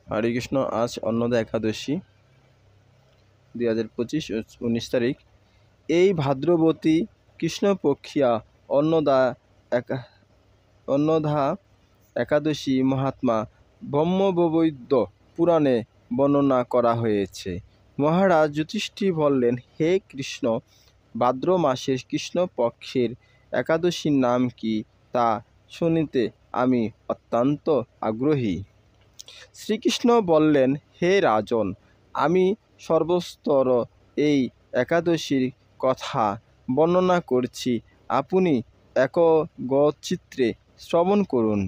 হরে কৃষ্ণ। আজ অন্নদা একাদশী 2025 19 তারিখ। এই ভাদ্রবতী কৃষ্ণপক্ষিয়া অন্নদা একাদশী মহাত্মা ব্রহ্মবৈদ্য পুরাণে বর্ণনা করা হয়েছে। মহারাজ যুধিষ্ঠির বললেন, হে কৃষ্ণ, ভাদ্র মাসের কৃষ্ণপক্ষের একাদশীর নাম কি তা শুনিতে আমি অত্যন্ত আগ্রহী। শ্রীকৃষ্ণ বললেন, হে রাজন, আমি সর্বস্তর এই একাদশীর কথা বর্ণনা করছি, আপনি একগচিত্তে শ্রবণ করুন।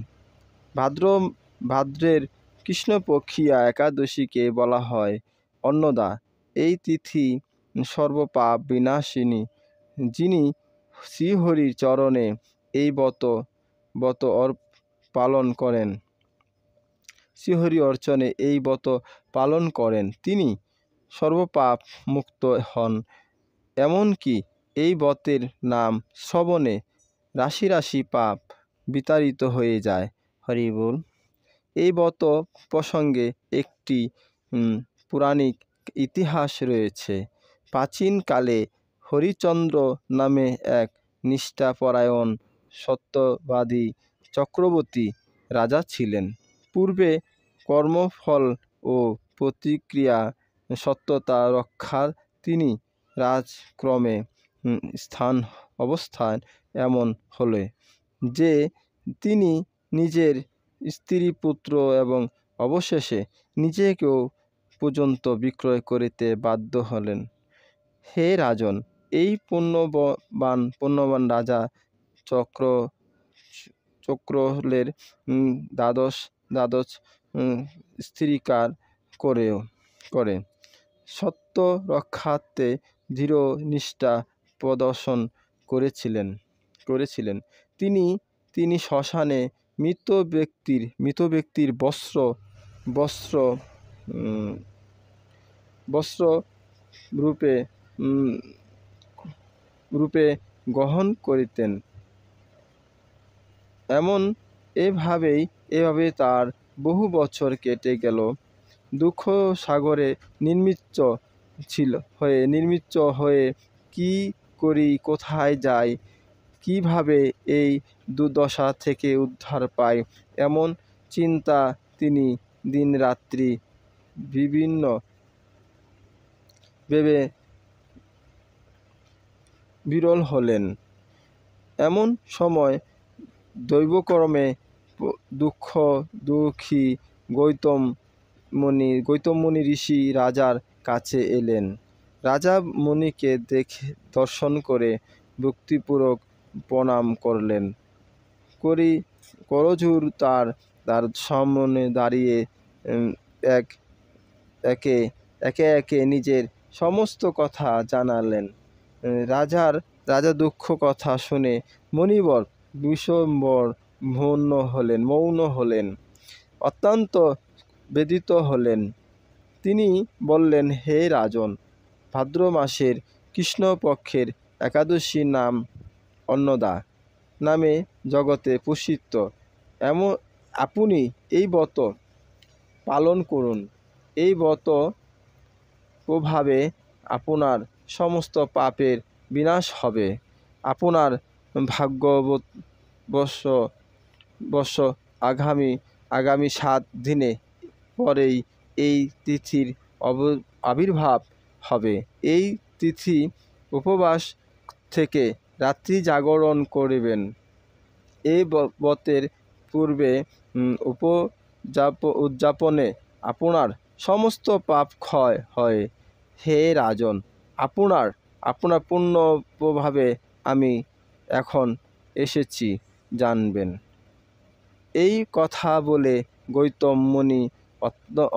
ভাদ্রের কৃষ্ণপক্ষিয়া একাদশীকে বলা হয় অন্নদা। এই তিথি সর্বপাপ বিনাশিনী। যিনি শ্রীহরির চরণে এই ব্রত পালন করেন, শ্রীহরি অর্চনে এই ব্রত পালন করেন, তিনি সর্বপাপ মুক্ত হন। এমনকি এই ব্রতের নাম শ্রবণে রাশি রাশি পাপ বিতাড়িত হয়ে যায়। হরি বল। এই ব্রত প্রসঙ্গে একটি পৌরাণিক ইতিহাস রয়েছে। প্রাচীনকালে হরিচন্দ্র নামে এক নিষ্ঠাপরায়ণ সত্যবাদী চক্রবর্তী রাজা ছিলেন। পূর্বে কর্মফল ও প্রতিক্রিয়া সত্যতা রক্ষার তিনি রাজক্রমে অবস্থান এমন হলে যে তিনি নিজের স্ত্রী, পুত্র এবং অবশেষে নিজেকেও পর্যন্ত বিক্রয় করিতে বাধ্য হলেন। হে রাজন, এই পুণ্যবান রাজা চক্রলের দ্বাদশ স্ত্রীকার করে সত্য রক্ষার্থে দৃঢ় নিষ্ঠা প্রদর্শন করেছিলেন। তিনি শ্মশানে মৃত ব্যক্তির বস্ত্র রূপে গ্রহণ করিতেন। এভাবে তার বহু বছর কেটে গেল। দুঃখ সাগরে নির্মিত হয়ে কি করি, কোথায় যাই, কিভাবে এই দুর্দশা থেকে উদ্ধার পাই, এমন চিন্তা তিনি দিন রাত্রি বিভিন্ন ভেবে বিরল হলেন। এমন সময় দৈবক্রমে দুঃখী গৌতম মুনি ঋষি রাজার কাছে এলেন। রাজা মুনিকে দর্শন করে ভক্তিপূর্বক প্রণাম করলেন। করজোড় তার সামনে দাঁড়িয়ে একে একে নিজের সমস্ত কথা জানালেন। রাজা দুঃখ কথা শুনে মুনিবর বিষম্বর মৌন হলেন, অত্যন্ত ব্যথিত হলেন। তিনি বললেন, হে রাজন, ভাদ্র মাসের কৃষ্ণপক্ষের একাদশীর নাম অন্নদা নামে জগতে প্রসিদ্ধ। আপনি এই ব্রত পালন করুন। এই ব্রত প্রভাবে আপনার সমস্ত পাপের বিনাশ হবে। আপনার ভাগ্যবশ আগামী 7 দিনে পরেই এই তিথির আবির্ভাব হবে। এই তিথি উপবাস থেকে রাত্রি জাগরণ করিবেন। এই ব্রতের পূর্বে উদযাপনে আপনার সমস্ত পাপ ক্ষয় হয়। হে রাজন, আপনার পুণ্য প্রভাবে আমি এখন এসেছি জানবেন। এই কথা বলে গৌতম মুনি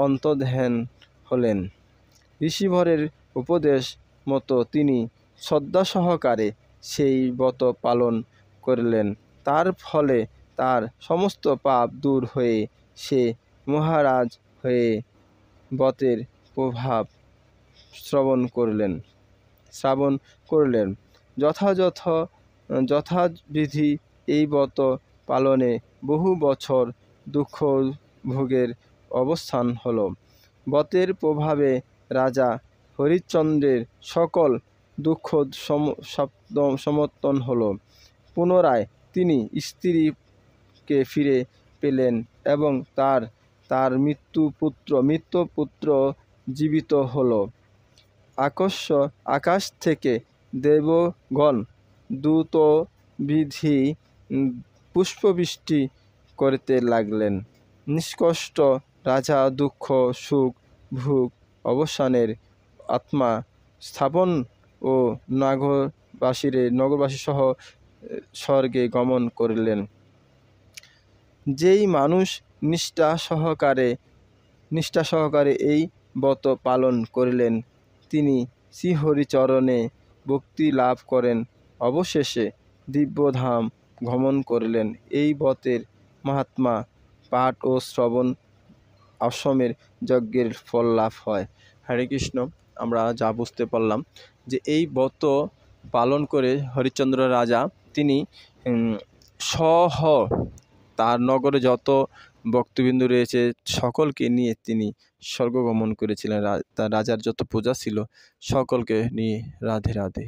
অন্তর্ধান হলেন। ঋষিবরের উপদেশ মতো তিনি শ্রদ্ধা সহকারে সেই ব্রত পালন করলেন। তার ফলে তার সমস্ত পাপ দূর হয়ে সে মহারাজ হয়ে ব্রতের প্রভাব শ্রবণ করলেন। যথাবিধি এই ব্রত পালনে বহু বছর দুঃখ ভোগের অবস্থান হলো। বতের প্রভাবে রাজা হরিশ্চন্দ্রের সকল দুঃখ সমর্থন হলো। পুনরায় তিনি স্ত্রীকে ফিরে পেলেন এবং তার মৃত্যুপুত্র জীবিত হলো। আকাশ থেকে দেবগণ দ্রুতবিধি পুষ্পবৃষ্টি করতে লাগলেন। নিষ্কষ্ট রাজা দুঃখ সুখ ভোগ অবসানের আত্মা স্থাপন ও নগরবাসী সহ স্বর্গে গমন করলেন। যেই মানুষ নিষ্ঠা সহকারে এই ব্রত পালন করিলেন, তিনি শ্রীহরিচরণে ভক্তি লাভ করেন, অবশেষে দিব্যধাম গমন করিলেন। এই ব্রতের মাহাত্ম্য পাঠ ও শ্রবণ অশ্বমেধ যজ্ঞের ফল লাভ হয়। হরে কৃষ্ণ। আমরা যা বুঝতে পারলাম যে এই ব্রত পালন করে হরিশ্চন্দ্র রাজা তিনি তার নগরে যত ভক্তবৃন্দ রয়েছে সকলকে নিয়ে তিনি স্বর্গ গমন করেছিলেন। তার রাজার যত প্রজা ছিল সকলকে নিয়ে। রাধে রাধে।